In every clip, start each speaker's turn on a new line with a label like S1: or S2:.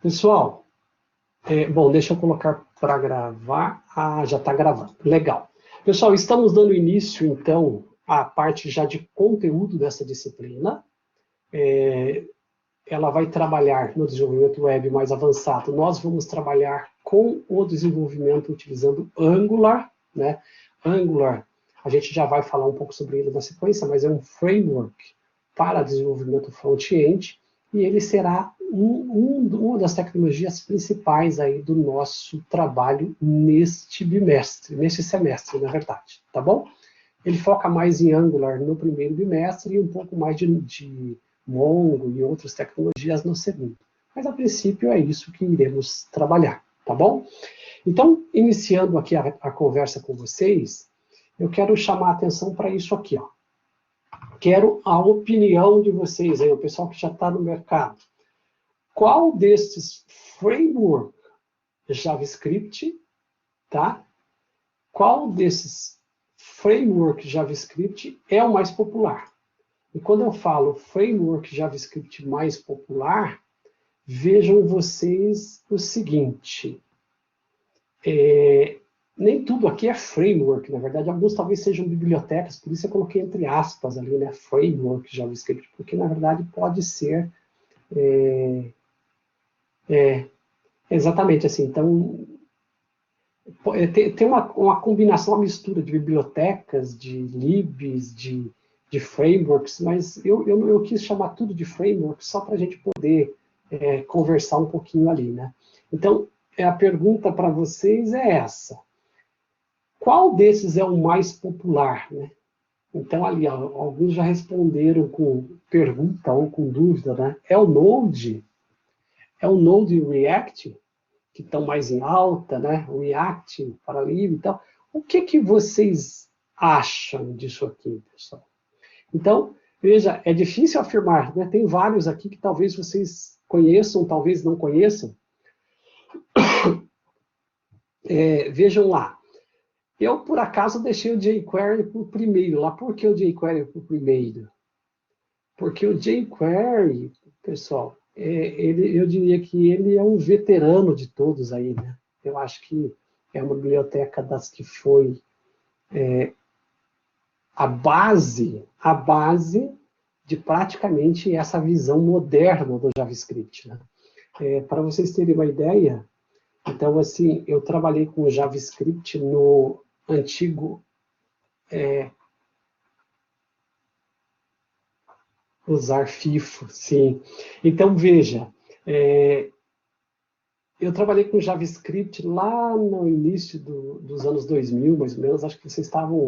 S1: Pessoal, bom, deixa eu colocar para gravar. Ah, já está gravando. Legal. Pessoal, estamos dando início, então, à parte já de conteúdo dessa disciplina. Ela vai trabalhar no desenvolvimento web mais avançado. Nós vamos trabalhar com o desenvolvimento utilizando Angular, né? Angular, a gente já vai falar um pouco sobre ele na sequência, mas é um framework para desenvolvimento front-end, e ele será uma das tecnologias principais aí do nosso trabalho neste bimestre, neste semestre, na verdade, tá bom? Ele foca mais em Angular no primeiro bimestre e um pouco mais de Mongo e outras tecnologias no segundo. Mas, a princípio, é isso que iremos trabalhar, tá bom? Então, iniciando aqui a conversa com vocês, eu quero chamar a atenção para isso aqui, ó. Quero a opinião de vocês aí, o pessoal que já está no mercado. Qual destes framework JavaScript, tá? Qual desses framework JavaScript é o mais popular? E quando eu falo framework JavaScript mais popular, vejam vocês o seguinte, nem tudo aqui é framework, na verdade, alguns talvez sejam bibliotecas, por isso eu coloquei entre aspas ali, né, framework JavaScript, porque na verdade pode ser exatamente assim, então tem uma combinação, uma mistura de bibliotecas, de libs, de frameworks, mas eu quis chamar tudo de framework só para a gente poder conversar um pouquinho ali, né? Então, a pergunta para vocês é essa. Qual desses é o mais popular, né? Então, ali, ó, alguns já responderam com pergunta ou com dúvida, né? É o Node? É o Node e o React? Que estão mais em alta, né? O React para livre e tal. O que vocês acham disso aqui, pessoal? Então, veja, é difícil afirmar, né? Tem vários aqui que talvez vocês conheçam, talvez não conheçam. Vejam lá. Eu, por acaso, deixei o jQuery para o primeiro. Lá, por que o jQuery para o primeiro? Porque o jQuery, pessoal, eu diria que ele é um veterano de todos aí, né? Eu acho que é uma biblioteca das que foi a base de praticamente essa visão moderna do JavaScript, né? Para vocês terem uma ideia, então, assim, eu trabalhei com JavaScript no antigo usar FIFO, sim. Então, veja, eu trabalhei com JavaScript lá no início dos anos 2000, mais ou menos. Acho que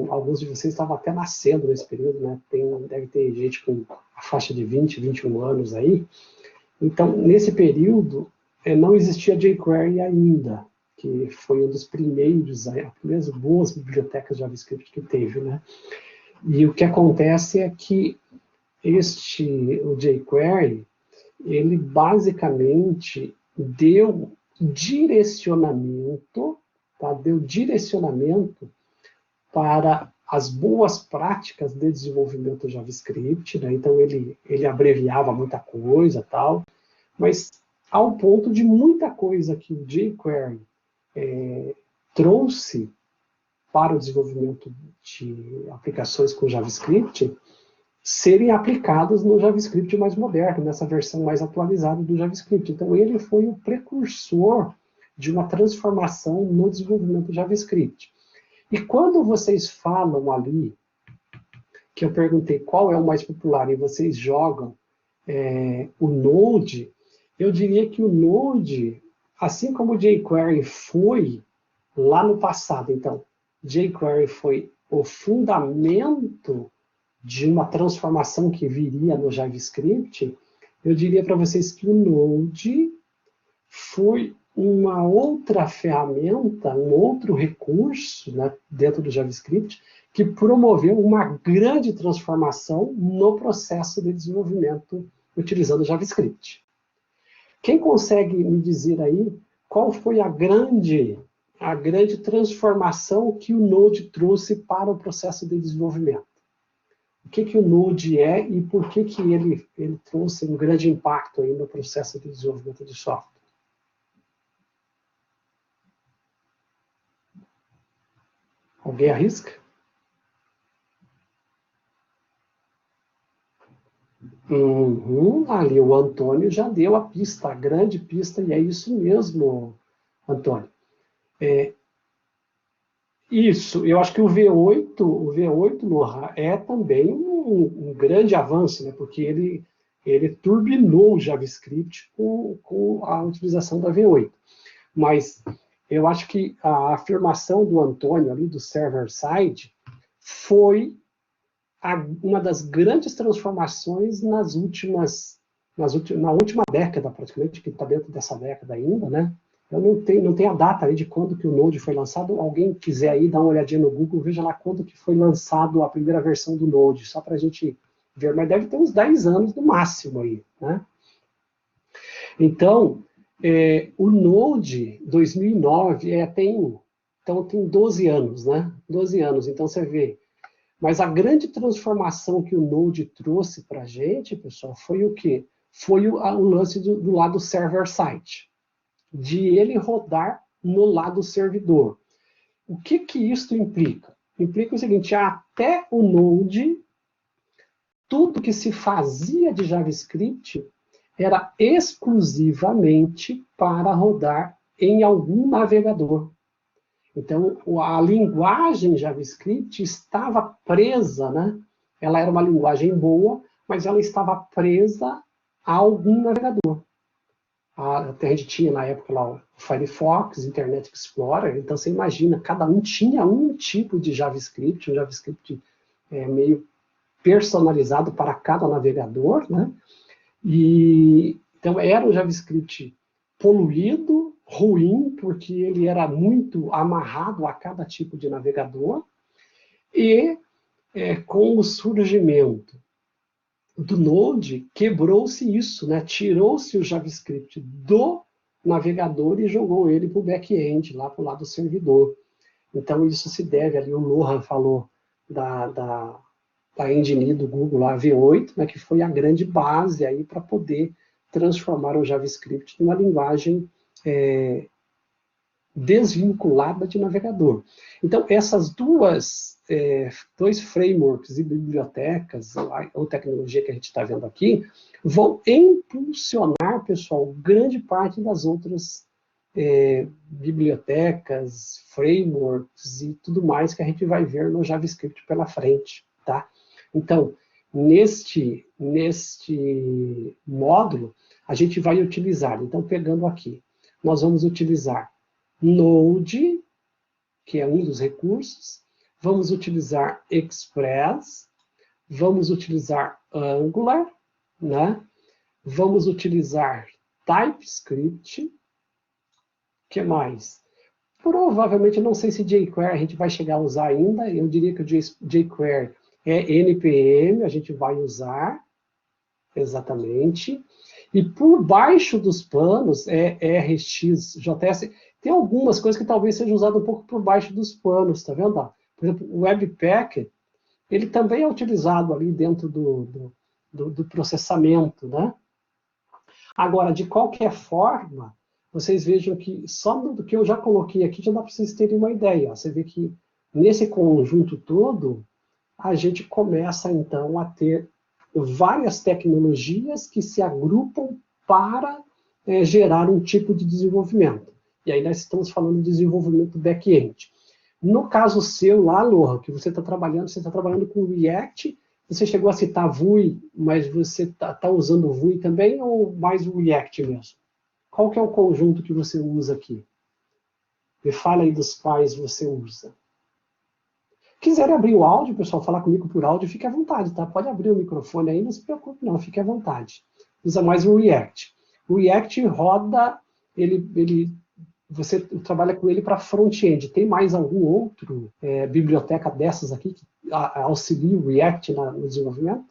S1: alguns de vocês estavam até nascendo nesse período, né? Deve ter gente com a faixa de 20, 21 anos aí. Então, nesse período, não existia jQuery ainda, que foi um dos primeiros, as primeiras boas bibliotecas de JavaScript que teve, né? E o que acontece é que o jQuery, ele basicamente deu direcionamento, tá? Deu direcionamento para as boas práticas de desenvolvimento JavaScript, né? Então ele abreviava muita coisa, tal, mas ao ponto de muita coisa que o jQuery trouxe para o desenvolvimento de aplicações com JavaScript serem aplicados no JavaScript mais moderno, nessa versão mais atualizada do JavaScript. Então, ele foi o precursor de uma transformação no desenvolvimento do JavaScript. E quando vocês falam ali, que eu perguntei qual é o mais popular, e vocês jogam o Node, eu diria que o Node, assim como o jQuery foi lá no passado, então, jQuery foi o fundamento de uma transformação que viria no JavaScript, eu diria para vocês que o Node foi uma outra ferramenta, um outro recurso, né, dentro do JavaScript, que promoveu uma grande transformação no processo de desenvolvimento utilizando o JavaScript. Quem consegue me dizer aí qual foi a grande transformação que o Node trouxe para o processo de desenvolvimento? O que o Node é e por que ele trouxe um grande impacto aí no processo de desenvolvimento de software? Alguém arrisca? Ali o Antônio já deu a pista, a grande pista, e é isso mesmo, Antônio. Isso, eu acho que o V8 Loha, é também um grande avanço, né, porque ele turbinou o JavaScript com a utilização da V8. Mas eu acho que a afirmação do Antônio ali, do server-side, foi uma das grandes transformações na última década, praticamente, que está dentro dessa década ainda, né? Eu não tenho a data aí de quando que o Node foi lançado. Alguém quiser aí dar uma olhadinha no Google, veja lá quando que foi lançado a primeira versão do Node, só para a gente ver, mas deve ter uns 10 anos no máximo aí, né? Então, o Node 2009 tem 12 anos, né? 12 anos, então você vê. Mas a grande transformação que o Node trouxe para a gente, pessoal, foi o quê? Foi o lance do lado server-side, de ele rodar no lado servidor. O que isso implica? Implica o seguinte, até o Node, tudo que se fazia de JavaScript era exclusivamente para rodar em algum navegador. Então, a linguagem JavaScript estava presa, né? Ela era uma linguagem boa, mas ela estava presa a algum navegador. A gente tinha na época lá o Firefox, Internet Explorer, então você imagina, cada um tinha um tipo de JavaScript, um JavaScript meio personalizado para cada navegador, né? Então era um JavaScript poluído, ruim, porque ele era muito amarrado a cada tipo de navegador, e com o surgimento do Node, quebrou-se isso, né? Tirou-se o JavaScript do navegador e jogou ele para o back-end, lá para o lado do servidor. Então isso se deve, ali o Lohan falou da engine do Google, a V8, né, que foi a grande base aí para poder transformar o JavaScript numa linguagem desvinculada de navegador. Então, essas dois frameworks e bibliotecas, ou tecnologia que a gente está vendo aqui, vão impulsionar, pessoal, grande parte das outras bibliotecas, frameworks e tudo mais que a gente vai ver no JavaScript pela frente, tá? Então, neste módulo, a gente vai utilizar, então, pegando aqui, nós vamos utilizar Node, que é um dos recursos, vamos utilizar Express, vamos utilizar Angular, né? Vamos utilizar TypeScript, que mais? Provavelmente, não sei se jQuery a gente vai chegar a usar ainda, eu diria que o jQuery é NPM, a gente vai usar, exatamente. E por baixo dos panos é RX, JS. Tem algumas coisas que talvez sejam usadas um pouco por baixo dos panos, tá vendo? Por exemplo, o Webpack, ele também é utilizado ali dentro do processamento, né? Agora, de qualquer forma, vocês vejam que só do que eu já coloquei aqui já dá para vocês terem uma ideia. Você vê que nesse conjunto todo, a gente começa então a ter várias tecnologias que se agrupam para gerar um tipo de desenvolvimento. E aí nós estamos falando de desenvolvimento back-end. No caso seu lá, Lohan, que você está trabalhando com React, você chegou a citar Vue, mas você está usando o Vue também ou mais o React mesmo? Qual que é o conjunto que você usa aqui? Me fala aí dos quais você usa. Quiserem abrir o áudio, pessoal, falar comigo por áudio, fique à vontade, tá? Pode abrir o microfone aí, não se preocupe não, fique à vontade. Usa mais o React. O React roda, você trabalha com ele para front-end. Tem mais algum outro biblioteca dessas aqui que auxilia o React no desenvolvimento?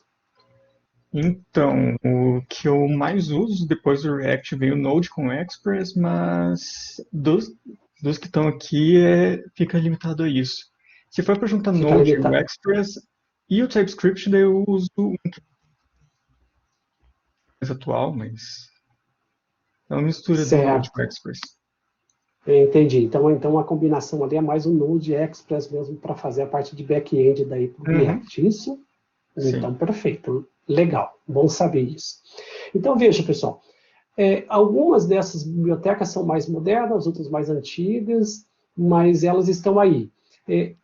S2: Então, o que eu mais uso depois do React vem o Node com Express, mas dos que estão aqui fica limitado a isso. Se for para juntar
S1: Fica
S2: Node, o
S1: limitado.
S2: Express e o TypeScript, daí eu uso um mais atual, mas é uma mistura do Node com
S1: Certo.
S2: o Express.
S1: Entendi. Então a combinação ali é mais um Node Express mesmo para fazer a parte de back-end daí para o
S2: Uhum,
S1: React. Isso?
S2: sim.
S1: Então, perfeito. Legal. Bom saber isso. Então, veja, pessoal. Algumas dessas bibliotecas são mais modernas, outras mais antigas, mas elas estão aí.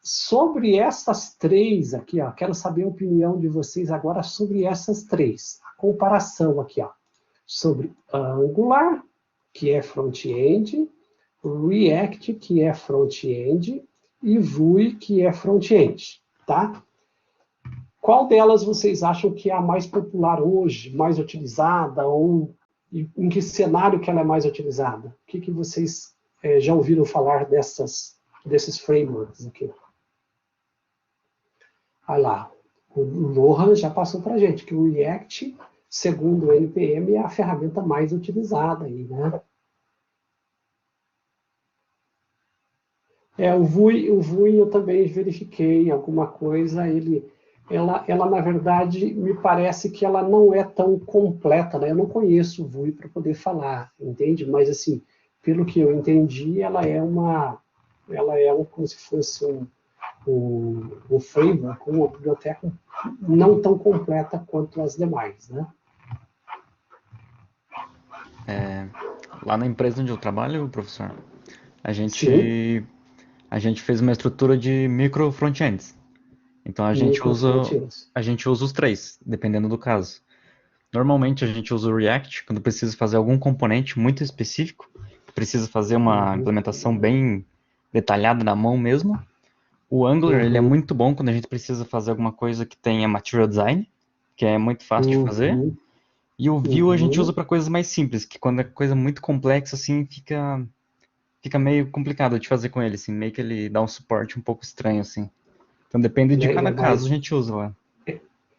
S1: Sobre essas três aqui, ó, quero saber a opinião de vocês agora sobre essas três. A comparação aqui, ó, sobre Angular, que é front-end, React, que é front-end, e Vue, que é front-end, tá? Qual delas vocês acham que é a mais popular hoje, mais utilizada, ou em que cenário que ela é mais utilizada? O que vocês já ouviram falar desses frameworks aqui? Olha lá, o Lohan já passou para a gente que o React, segundo o NPM, é a ferramenta mais utilizada aí, né? O Vue eu também verifiquei alguma coisa, ela na verdade me parece que ela não é tão completa, né? Eu não conheço o Vue para poder falar, entende? Mas assim, pelo que eu entendi, ela é como se fosse um framework, uma biblioteca não tão completa quanto as demais, né?
S3: Lá na empresa onde eu trabalho, professor, a
S1: Sim,
S3: gente, a gente fez uma estrutura de micro frontends. Então
S1: microfronteiras.
S3: a gente usa os três, dependendo do caso. Normalmente a gente usa o React quando precisa fazer algum componente muito específico, precisa fazer uma
S1: Uhum,
S3: implementação bem detalhada na mão mesmo. O Angular, ele é
S1: uhum,
S3: muito bom quando a gente precisa fazer alguma coisa que tenha material design, que é muito fácil de fazer.
S1: uhum,
S3: E o Vue a gente usa
S1: uhum.
S3: para coisas mais simples, que quando é coisa muito complexa assim, fica meio complicado de fazer com ele, assim, meio que ele dá um suporte um pouco estranho assim. Então depende
S1: Ele
S3: de
S1: é, ele
S3: cada
S1: é
S3: caso a
S1: mais
S3: gente usa lá.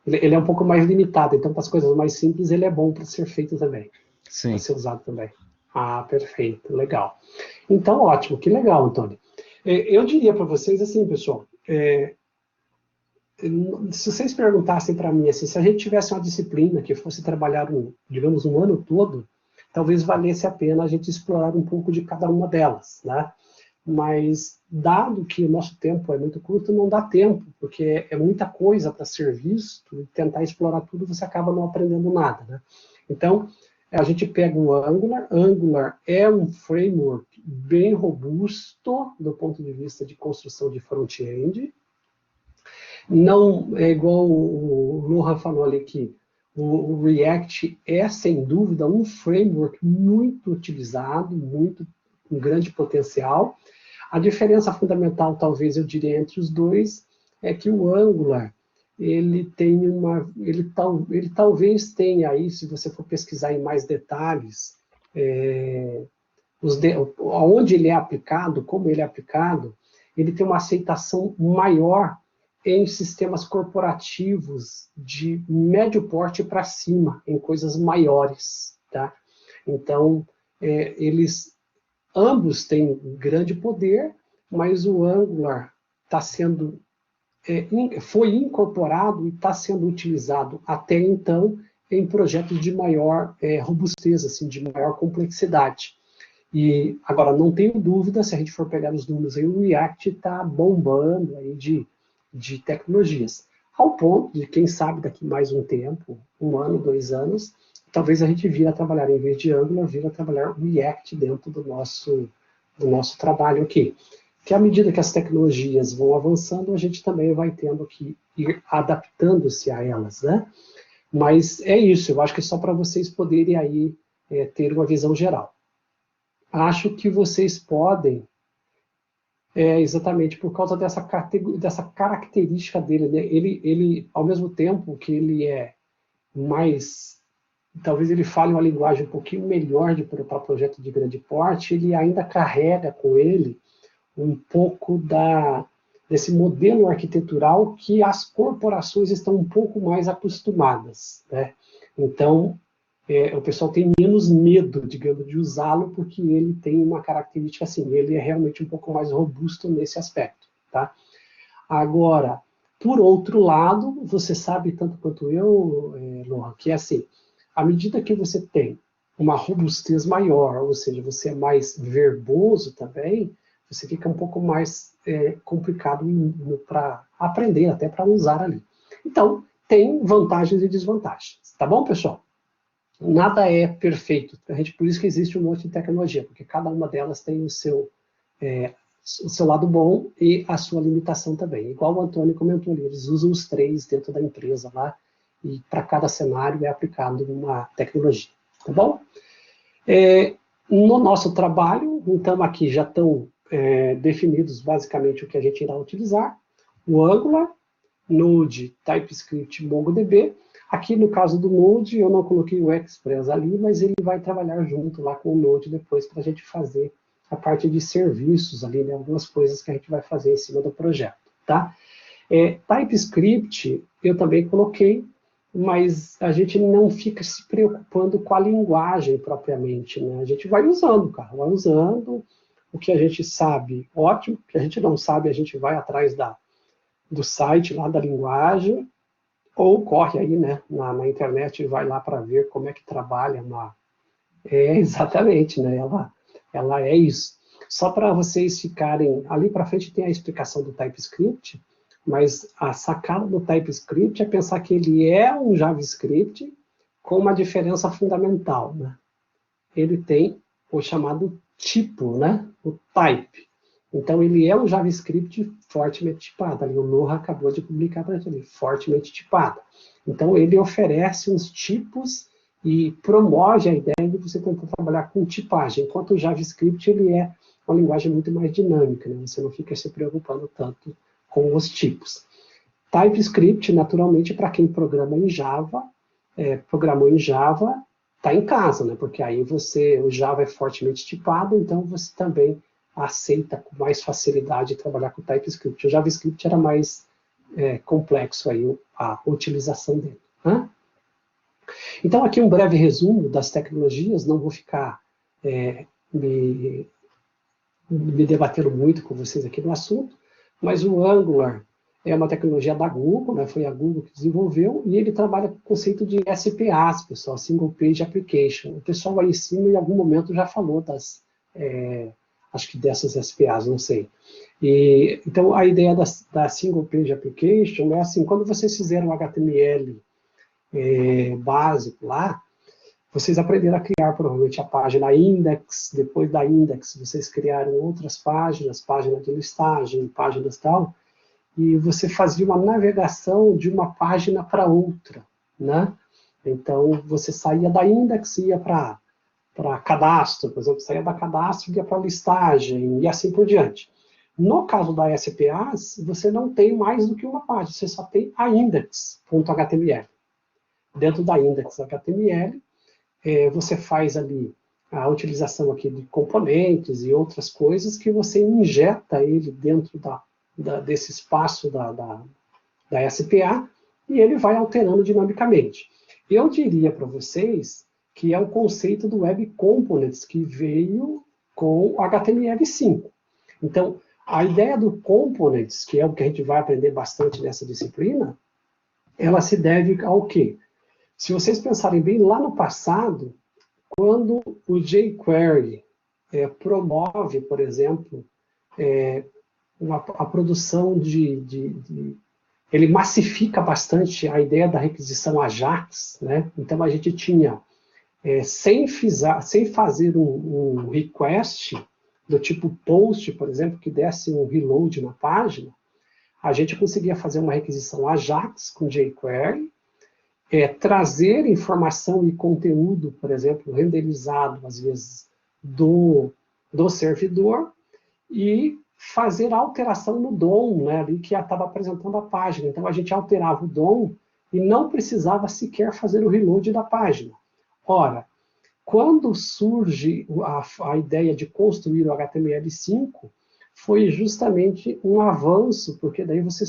S1: ele é um pouco mais limitado, então para as coisas mais simples ele é bom para ser feito também, para
S3: Sim.
S1: ser usado também. Ah, perfeito, legal. Então, ótimo, que legal, Antônio. Eu diria para vocês assim, pessoal, se vocês perguntassem para mim assim, se a gente tivesse uma disciplina que fosse trabalhar, digamos, um ano todo, talvez valesse a pena a gente explorar um pouco de cada uma delas, né? Mas, dado que o nosso tempo é muito curto, não dá tempo, porque é muita coisa para ser visto, e tentar explorar tudo, você acaba não aprendendo nada, né? Então, a gente pega o Angular. Angular é um framework bem robusto do ponto de vista de construção de front-end. Não é igual o Lohan falou ali que o React é, sem dúvida, um framework muito utilizado, muito com grande potencial. A diferença fundamental, talvez eu diria, entre os dois é que o Angular ele talvez tenha aí, se você for pesquisar em mais detalhes, onde ele é aplicado, como ele é aplicado, ele tem uma aceitação maior em sistemas corporativos de médio porte para cima, em coisas maiores, tá? Então, eles ambos têm grande poder, mas o Angular está sendo foi incorporado e está sendo utilizado até então em projetos de maior robustez, assim, de maior complexidade. E agora não tenho dúvida, se a gente for pegar os números aí, o React está bombando aí de tecnologias. Ao ponto de, quem sabe, daqui mais um tempo, um ano, 2 anos, talvez a gente vira a trabalhar, em vez de Angular, vira a trabalhar React dentro do nosso trabalho aqui. Que à medida que as tecnologias vão avançando, a gente também vai tendo que ir adaptando-se a elas, né? Mas é isso, eu acho que é só para vocês poderem aí ter uma visão geral. Acho que vocês podem, exatamente por causa dessa característica dele, né? Ele, ao mesmo tempo que ele é mais, talvez ele fale uma linguagem um pouquinho melhor para projeto de grande porte, ele ainda carrega com ele um pouco desse modelo arquitetural que as corporações estão um pouco mais acostumadas, né? Então, o pessoal tem menos medo, digamos, de usá-lo, porque ele tem uma característica assim, ele é realmente um pouco mais robusto nesse aspecto, tá? Agora, por outro lado, você sabe tanto quanto eu, Lohan, que é assim, à medida que você tem uma robustez maior, ou seja, você é mais verboso também, você fica um pouco mais complicado para aprender, até para usar ali. Então, tem vantagens e desvantagens. Tá bom, pessoal? Nada é perfeito. Por isso que existe um monte de tecnologia, porque cada uma delas tem o seu lado bom e a sua limitação também. Igual o Antônio comentou ali, eles usam os 3 dentro da empresa lá, e para cada cenário é aplicado uma tecnologia. Tá bom? No nosso trabalho, então aqui já estão definidos basicamente o que a gente irá utilizar. O Angular, Node, TypeScript, MongoDB. Aqui no caso do Node, eu não coloquei o Express ali, mas ele vai trabalhar junto lá com o Node depois para a gente fazer a parte de serviços ali, né? Algumas coisas que a gente vai fazer em cima do projeto, tá? TypeScript eu também coloquei, mas a gente não fica se preocupando com a linguagem propriamente, né? A gente vai usando, cara, vai usando o que a gente sabe, ótimo, o que a gente não sabe, a gente vai atrás do site lá da linguagem, ou corre aí, né, na internet e vai lá para ver como é que trabalha exatamente, né, ela é isso. Só para vocês ficarem, ali para frente tem a explicação do TypeScript, mas a sacada do TypeScript é pensar que ele é um JavaScript com uma diferença fundamental, né? Ele tem o chamado tipo, né, o type. Então, ele é um JavaScript fortemente tipado. Ali o Noah acabou de publicar para ele, fortemente tipado. Então, ele oferece uns tipos e promove a ideia de você tentar trabalhar com tipagem, enquanto o JavaScript ele é uma linguagem muito mais dinâmica, né? Você não fica se preocupando tanto com os tipos. TypeScript, naturalmente, para quem programa em Java, programou em Java, está em casa, né? Porque aí o Java é fortemente tipado, então você também aceita com mais facilidade trabalhar com TypeScript. O JavaScript era mais complexo aí a utilização dele. Né? Então, aqui um breve resumo das tecnologias, não vou ficar me debatendo muito com vocês aqui no assunto, mas o Angular é uma tecnologia da Google, né? Foi a Google que desenvolveu, e ele trabalha com o conceito de SPAs, pessoal, Single Page Application. O pessoal aí em cima, em algum momento, já falou acho que dessas SPAs, não sei. Então, a ideia da Single Page Application é assim, quando vocês fizeram um HTML básico lá, vocês aprenderam a criar provavelmente a página index, depois da index vocês criaram outras páginas, página de listagem, páginas tal, e você fazia uma navegação de uma página para outra, né? Então, você saía da index e ia para cadastro, por exemplo, saía da cadastro e ia para listagem, e assim por diante. No caso da SPAs, você não tem mais do que uma página, você só tem a index.html. Dentro da index.html, você faz ali a utilização aqui de componentes e outras coisas que você injeta ele dentro desse espaço da SPA e ele vai alterando dinamicamente. Eu diria para vocês que é o conceito do Web Components que veio com o HTML5. Então, a ideia do Components, que é o que a gente vai aprender bastante nessa disciplina, ela se deve ao quê? Se vocês pensarem bem lá no passado, quando o jQuery promove, por exemplo, a produção ele massifica bastante a ideia da requisição AJAX, né? Então a gente tinha, sem fazer um request do tipo post, por exemplo, que desse um reload na página, a gente conseguia fazer uma requisição AJAX com jQuery, trazer informação e conteúdo, por exemplo, renderizado, às vezes, do servidor, e fazer a alteração no DOM, né, ali que estava apresentando a página. Então, a gente alterava o DOM e não precisava sequer fazer o reload da página. Ora, quando surge a ideia de construir o HTML5, foi justamente um avanço, porque daí você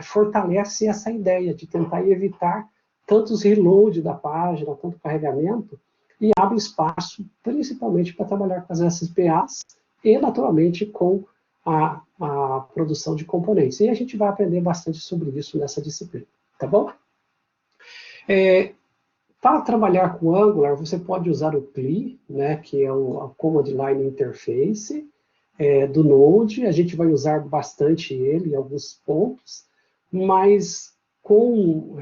S1: fortalece essa ideia de tentar evitar tantos reload da página, tanto carregamento, e abre espaço, principalmente para trabalhar com as SPAs e, naturalmente, com a produção de componentes. E a gente vai aprender bastante sobre isso nessa disciplina, tá bom? Para trabalhar com Angular, você pode usar o CLI, né, que é a Command Line Interface, do Node. A gente vai usar bastante ele em alguns pontos, mas com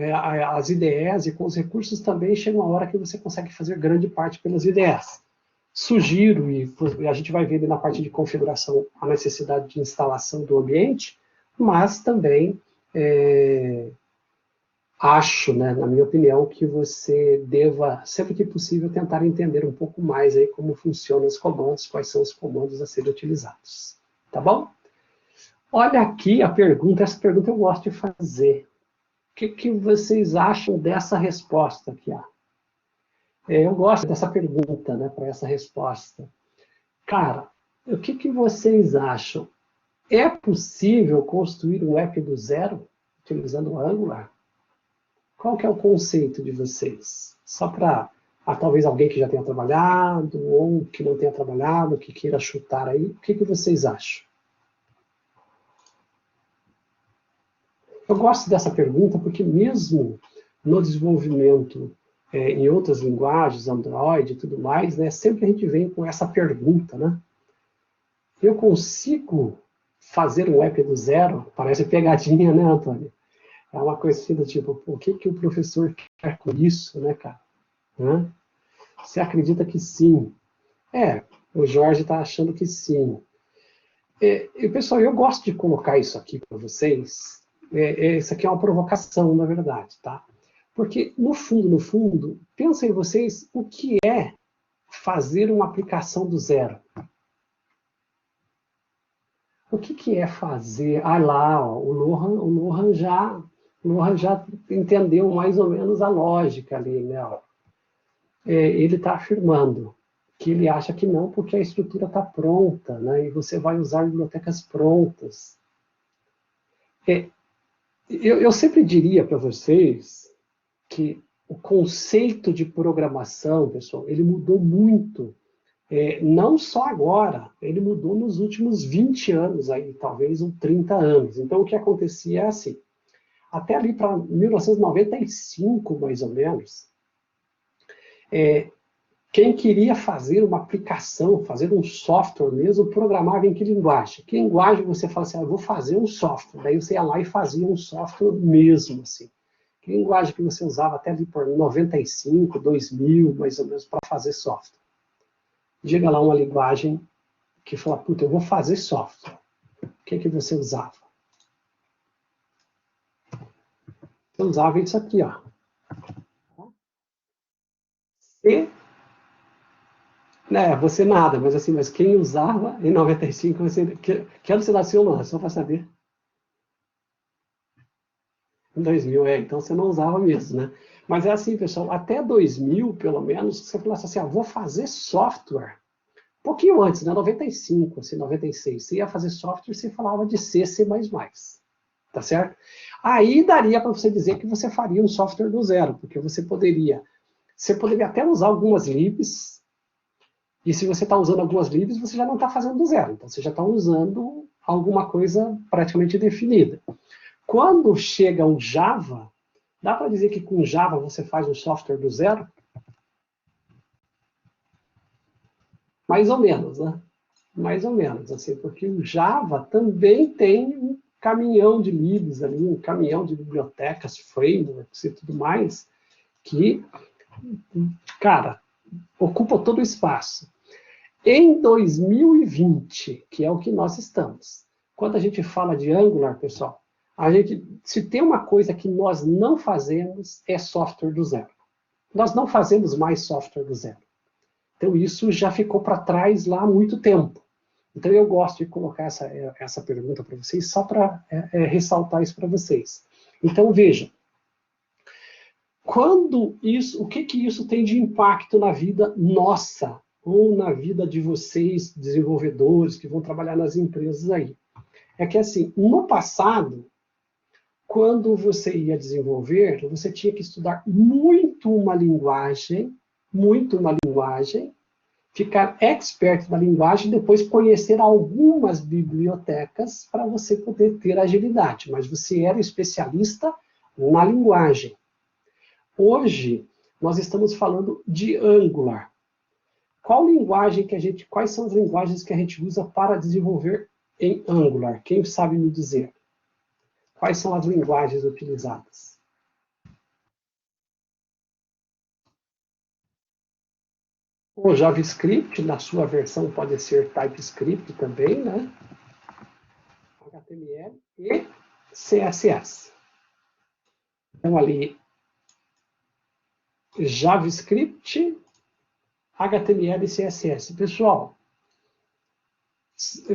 S1: as IDEs e com os recursos também chega uma hora que você consegue fazer grande parte pelas IDEs. Sugiro, e a gente vai ver na parte de configuração a necessidade de instalação do ambiente, mas também acho, né, na minha opinião, que você deva, sempre que possível, tentar entender um pouco mais aí como funcionam os comandos, quais são os comandos a serem utilizados. Tá bom? Olha aqui a pergunta, essa pergunta eu gosto de fazer. O que vocês acham dessa resposta aqui? Eu gosto dessa pergunta, né, para essa resposta. Cara, o que vocês acham? É possível construir um app do zero utilizando o Angular? Qual que é o conceito de vocês? Só para talvez alguém que já tenha trabalhado ou que não tenha trabalhado, que queira chutar aí, o que vocês acham? Eu gosto dessa pergunta porque mesmo no desenvolvimento em outras linguagens, Android e tudo mais, né, sempre a gente vem com essa pergunta, né? Eu consigo fazer um app do zero? Parece pegadinha, né, Antônio? É uma coisa assim do tipo, o que o professor quer com isso, né, cara? Hã? Você acredita que sim? O Jorge está achando que sim. E, pessoal, eu gosto de colocar isso aqui para vocês. Isso aqui é uma provocação, na verdade, tá? Porque, no fundo, pensem vocês o que é fazer uma aplicação do zero. O que é fazer? Lá, ó, o Lohan já entendeu mais ou menos a lógica ali, né? Ele está afirmando que ele acha que não, porque a estrutura está pronta, né? E você vai usar bibliotecas prontas. Eu sempre diria para vocês que o conceito de programação, pessoal, ele mudou muito. Não só agora, ele mudou nos últimos 20 anos, aí, talvez uns 30 anos. Então, o que acontecia é assim, até ali para 1995, mais ou menos, quem queria fazer uma aplicação, fazer um software mesmo, programava em que linguagem? Que linguagem você fala assim, eu vou fazer um software. Daí você ia lá e fazia um software mesmo, assim. Que linguagem que você usava até ali por 95, 2000, mais ou menos, para fazer software? Diga lá uma linguagem que fala, puta, eu vou fazer software. O que você usava? Você usava isso aqui, ó. C. Você nada, mas assim, mas quem usava em 95, que ano você nasceu, mano? Só para saber. Em 2000, então você não usava mesmo, né? Mas é assim, pessoal, até 2000, pelo menos, você falasse assim, vou fazer software. Um pouquinho antes, né? 95, assim, 96. Você ia fazer software, você falava de C, C++. Tá certo? Aí daria para você dizer que você faria um software do zero, porque você poderia até usar algumas libs, e se você está usando algumas libs, você já não está fazendo do zero, então você já está usando alguma coisa praticamente definida. Quando chega o Java, dá para dizer que com Java você faz um software do zero? Mais ou menos, né? Mais ou menos, assim, porque o Java também tem um caminhão de libs ali, um caminhão de bibliotecas, frameworks e tudo mais, que, cara, ocupa todo o espaço. Em 2020, que é o que nós estamos, quando a gente fala de Angular, pessoal, se tem uma coisa que nós não fazemos, é software do zero. Nós não fazemos mais software do zero. Então, isso já ficou para trás lá há muito tempo. Então, eu gosto de colocar essa pergunta para vocês, só para ressaltar isso para vocês. Então, vejam, o que isso tem de impacto na vida nossa, ou na vida de vocês, desenvolvedores, que vão trabalhar nas empresas aí? É que, assim, no passado, quando você ia desenvolver, você tinha que estudar muito uma linguagem, ficar expert na linguagem, depois conhecer algumas bibliotecas para você poder ter agilidade, mas você era especialista na linguagem. Hoje, nós estamos falando de Angular. Quais são as linguagens que a gente usa para desenvolver em Angular? Quem sabe me dizer? Quais são as linguagens utilizadas? O JavaScript, na sua versão, pode ser TypeScript também, né? HTML e CSS. Então, ali, JavaScript, HTML e CSS. Pessoal,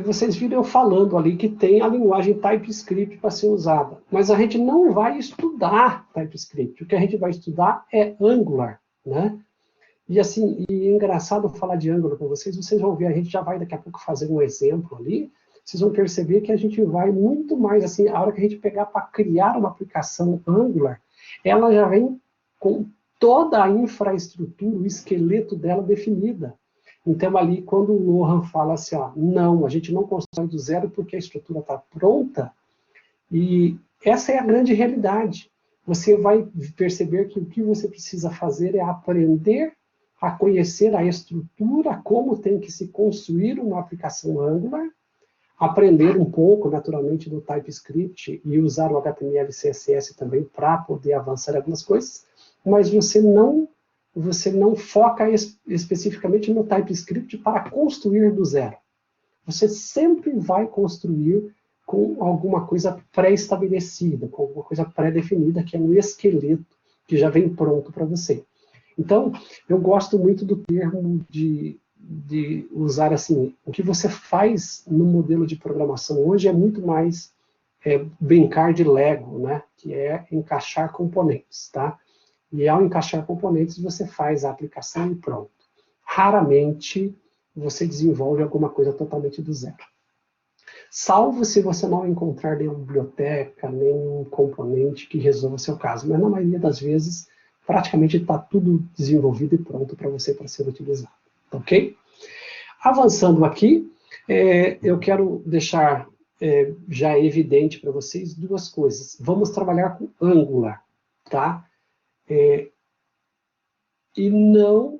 S1: vocês viram eu falando ali que tem a linguagem TypeScript para ser usada, mas a gente não vai estudar TypeScript. O que a gente vai estudar é Angular, né? E assim, e é engraçado falar de Angular para vocês, vocês vão ver, a gente já vai daqui a pouco fazer um exemplo ali, vocês vão perceber que a gente vai muito mais, assim, a hora que a gente pegar para criar uma aplicação Angular, ela já vem com toda a infraestrutura, o esqueleto dela definida. Então, ali, quando o Lohan fala assim, ó, não, a gente não constrói do zero porque a estrutura está pronta, e essa é a grande realidade. Você vai perceber que o que você precisa fazer é aprender a conhecer a estrutura, como tem que se construir uma aplicação Angular, aprender um pouco, naturalmente, do TypeScript e usar o HTML e CSS também para poder avançar algumas coisas, mas você não foca especificamente no TypeScript para construir do zero. Você sempre vai construir com alguma coisa pré-estabelecida, com alguma coisa pré-definida, que é um esqueleto que já vem pronto para você. Então, eu gosto muito do termo de usar assim, o que você faz no modelo de programação hoje é muito mais brincar de Lego, né? Que é encaixar componentes, tá? E ao encaixar componentes, você faz a aplicação e pronto. Raramente você desenvolve alguma coisa totalmente do zero. Salvo se você não encontrar nenhuma biblioteca, nenhum componente que resolva o seu caso. Mas na maioria das vezes, praticamente está tudo desenvolvido e pronto para você para ser utilizado. Ok? Avançando aqui, eu quero deixar já evidente para vocês duas coisas. Vamos trabalhar com Angular, tá? E não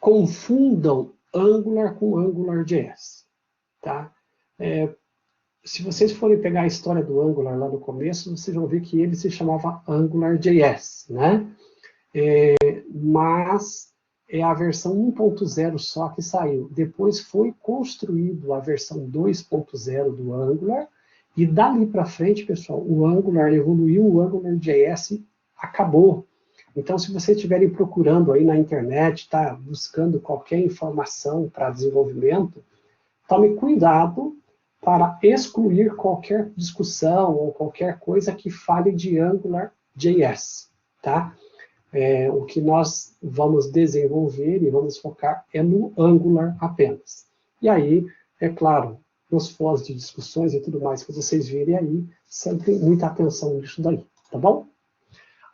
S1: confundam Angular com AngularJS, tá? Se vocês forem pegar a história do Angular lá no começo, vocês vão ver que ele se chamava AngularJS, né? Mas é a versão 1.0 só que saiu. Depois foi construído a versão 2.0 do Angular, e dali para frente, pessoal, o Angular evoluiu, o AngularJS acabou. Então, se vocês estiverem procurando aí na internet, tá buscando qualquer informação para desenvolvimento, tome cuidado para excluir qualquer discussão ou qualquer coisa que fale de AngularJS, tá? O que nós vamos desenvolver e vamos focar é no Angular apenas. E aí, é claro, nos fóruns de discussões e tudo mais que vocês virem aí, sempre muita atenção nisso daí, tá bom?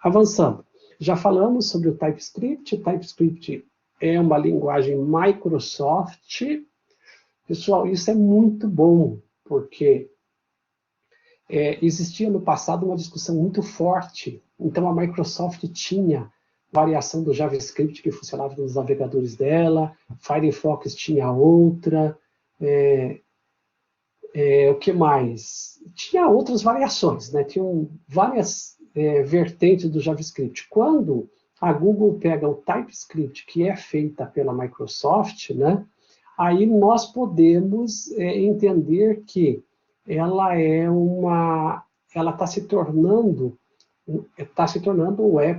S1: Avançando. Já falamos sobre o TypeScript. O TypeScript é uma linguagem Microsoft. Pessoal, isso é muito bom, porque existia no passado uma discussão muito forte. Então, a Microsoft tinha variação do JavaScript que funcionava nos navegadores dela, Firefox tinha outra, o que mais? Tinha outras variações, né? Tinham várias vertentes do JavaScript. Quando a Google pega o TypeScript, que é feita pela Microsoft, né? Aí nós podemos entender que ela está se tornando, ou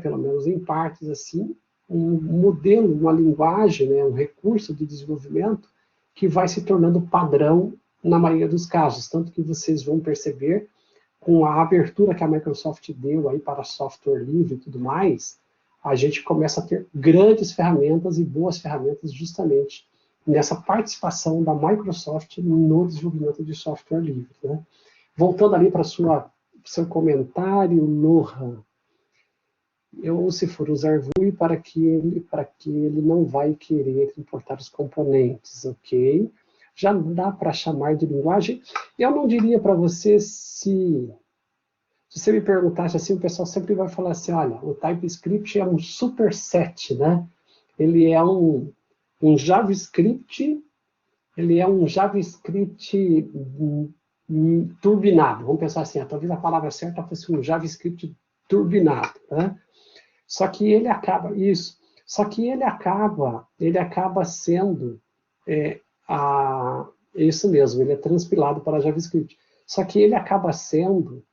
S1: pelo menos em partes assim, um modelo, uma linguagem, né, um recurso de desenvolvimento que vai se tornando padrão na maioria dos casos, tanto que vocês vão perceber com a abertura que a Microsoft deu aí para software livre e tudo mais, a gente começa a ter grandes ferramentas e boas ferramentas justamente nessa participação da Microsoft no desenvolvimento de software livre, né? Voltando ali para seu comentário, Lohan, se for usar VUI para que ele não vai querer importar os componentes, ok? Já dá para chamar de linguagem. Eu não diria para você se Se você me perguntasse assim, o pessoal sempre vai falar assim, olha, o TypeScript é um superset, né? Ele é um JavaScript, turbinado. Vamos pensar assim, talvez a palavra certa fosse um JavaScript turbinado, né? Só que ele acaba sendo isso mesmo, ele é transpilado para JavaScript. Só que ele acaba sendo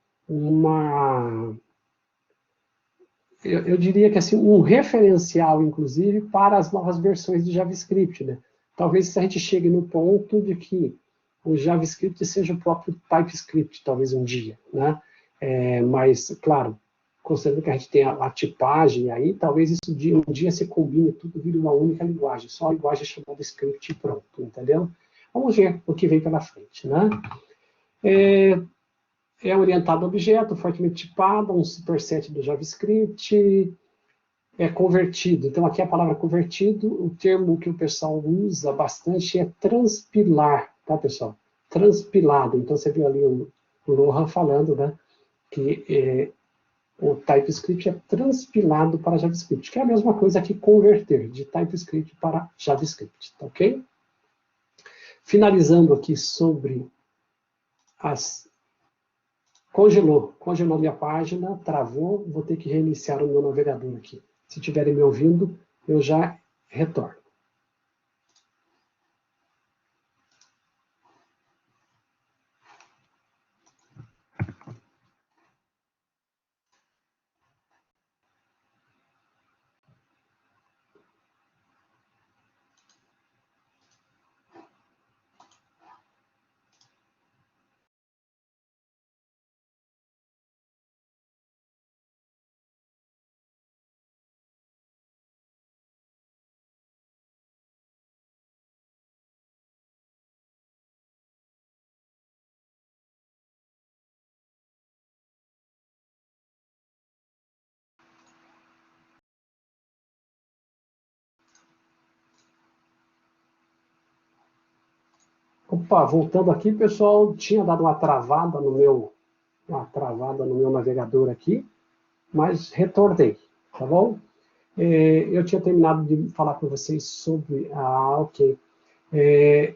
S1: eu diria que assim, um referencial, inclusive, para as novas versões de JavaScript, né? Talvez a gente chegue no ponto de que o JavaScript seja o próprio TypeScript, talvez um dia, né? Mas, claro, considerando que a gente tem a tipagem aí, talvez isso um dia se combine tudo, vire uma única linguagem, só a linguagem chamada script e pronto, entendeu? Vamos ver o que vem pela frente, né? É orientado a objeto, fortemente tipado, um superset do JavaScript, é convertido. Então, aqui a palavra convertido, o termo que o pessoal usa bastante é transpilar, tá, pessoal? Transpilado. Então, você viu ali o Lohan falando, né, que o TypeScript é transpilado para JavaScript, que é a mesma coisa que converter de TypeScript para JavaScript, tá ok? Finalizando aqui sobre Congelou minha página, travou, vou ter que reiniciar o meu navegador aqui. Se estiverem me ouvindo, eu já retorno. Opa, voltando aqui, pessoal, tinha dado uma travada no meu navegador aqui, mas retornei, tá bom? Eu tinha terminado de falar com vocês sobre... ok.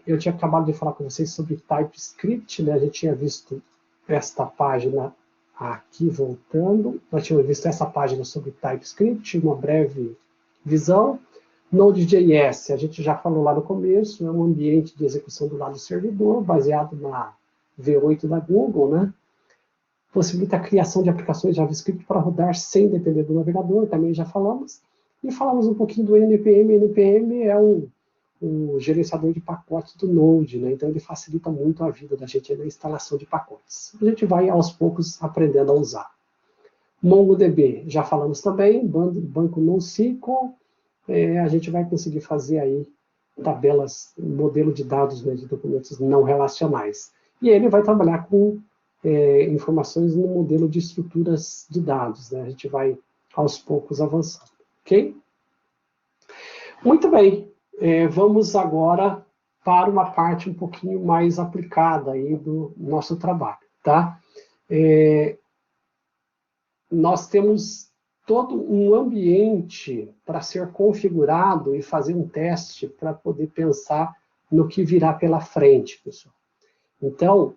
S1: Eu tinha acabado de falar com vocês sobre TypeScript, né? A gente tinha visto esta página aqui, voltando. Nós tínhamos visto essa página sobre TypeScript, uma breve visão. Node.js, a gente já falou lá no começo, é um ambiente de execução do lado do servidor, baseado na V8 da Google, né? Possibilita a criação de aplicações JavaScript para rodar sem depender do navegador, também já falamos. E falamos um pouquinho do NPM. NPM é um gerenciador de pacotes do Node, né? Então ele facilita muito a vida da gente na instalação de pacotes. A gente vai aos poucos aprendendo a usar. MongoDB, já falamos também, banco NoSQL, a gente vai conseguir fazer aí tabelas, modelo de dados, né, de documentos não relacionais. E ele vai trabalhar com informações no modelo de estruturas de dados, né? A gente vai aos poucos avançando, ok? Muito bem, vamos agora para uma parte um pouquinho mais aplicada aí do nosso trabalho, tá? Nós temos todo um ambiente para ser configurado e fazer um teste para poder pensar no que virá pela frente, pessoal. Então,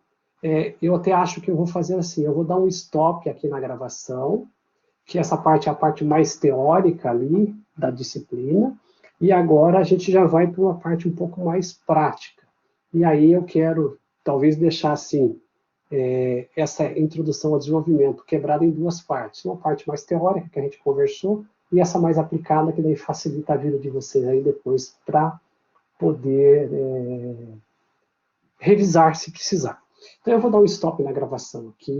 S1: eu até acho que eu vou fazer assim, eu vou dar um stop aqui na gravação, que essa parte é a parte mais teórica ali da disciplina, e agora a gente já vai para uma parte um pouco mais prática. E aí eu quero, talvez, deixar assim, essa introdução ao desenvolvimento quebrada em duas partes. Uma parte mais teórica, que a gente conversou, e essa mais aplicada, que daí facilita a vida de vocês aí depois para poder revisar se precisar. Então eu vou dar um stop na gravação aqui.